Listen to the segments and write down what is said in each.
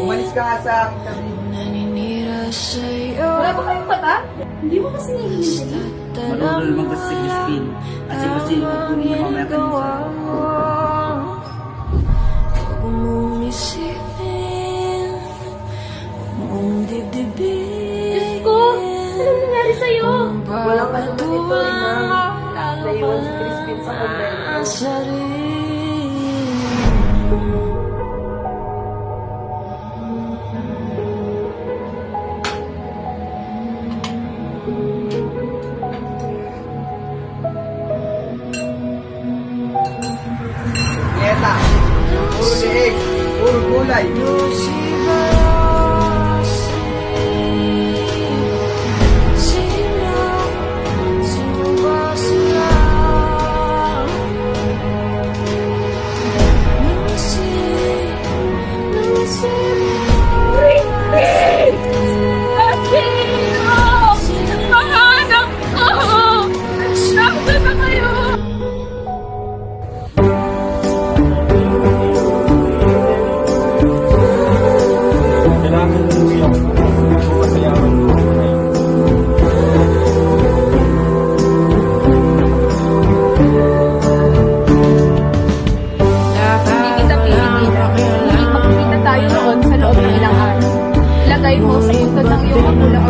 Umalis ka nga sa akin kami. Wala ba kayong mata? Hindi mo kasi nahihintay. Marunong naman kasi si Crispin. Kasi kasi yung kunin na mamaya kanisa. Diyos ko! Anong nangyari sa'yo? Wala ka naman ito, ina. Naiwan si Crispin sa convento. Nieta! Puro leeg! Puro gulay! Ilagay mo sa ikot ng iyong magulang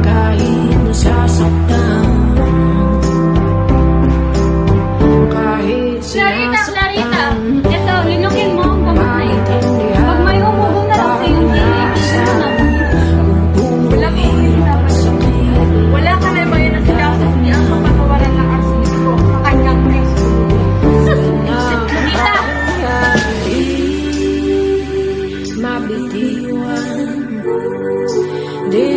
kahit nasasaktan, kahit Clarita! Ito, linukin mo ang gamot na ito. Pag may umubong na lang sa iyong wala ka na ba yun na silakas niya ang mapagawalan ng arsiliko sa kanyang preso. Clarita! mabitiwan, di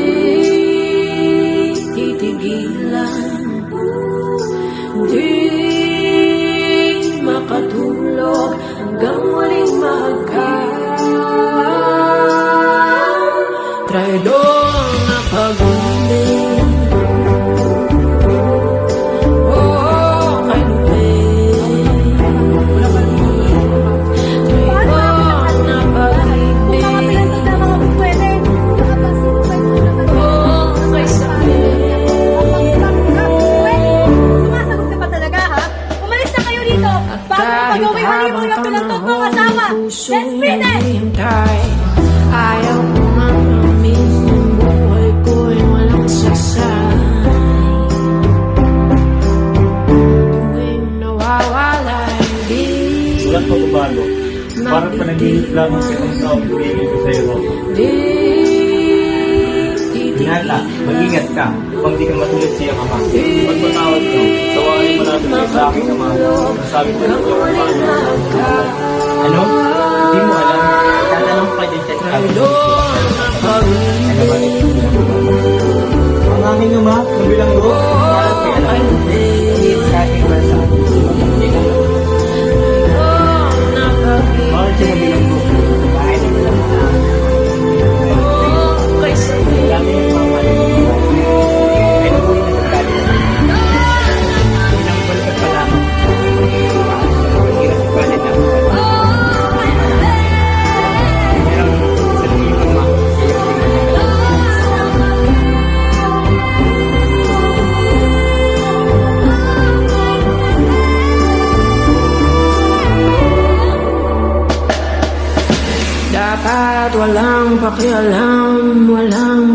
titigilan, di makatulog hanggang waling traidor na pag-ibig. Ayaw ko mang aminin, buhay ko'y walang saksay. Tuwing nawawalay, di walang pagbabago. Parang panaginip lang ang pitong taong bigay ko sa'yo. Hinata, mag-ingat ka. Kung di ka matulad siya ka ma. Pagpatawad mo, tawarin mo natin kayo sa aking ama. Nasabi ko lang yung Ano? Hindi mo alam. Tatanong pa din siya sa akin. Ano ba? Ang aming ama, nabilang ko. Parang kaya alam. Hindi sa aking bansa. Hindi ka alam. Bakit siya nabilang ko? Kahit hindi lang na. Dami yung mga malamang. Ay nabuhin na sa kali. Ilang balikat pa lamang. Hirap sa palit na. dapat walang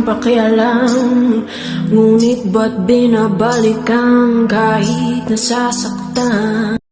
pakialam, ngunit ba't binabalikan kahit nasasaktan?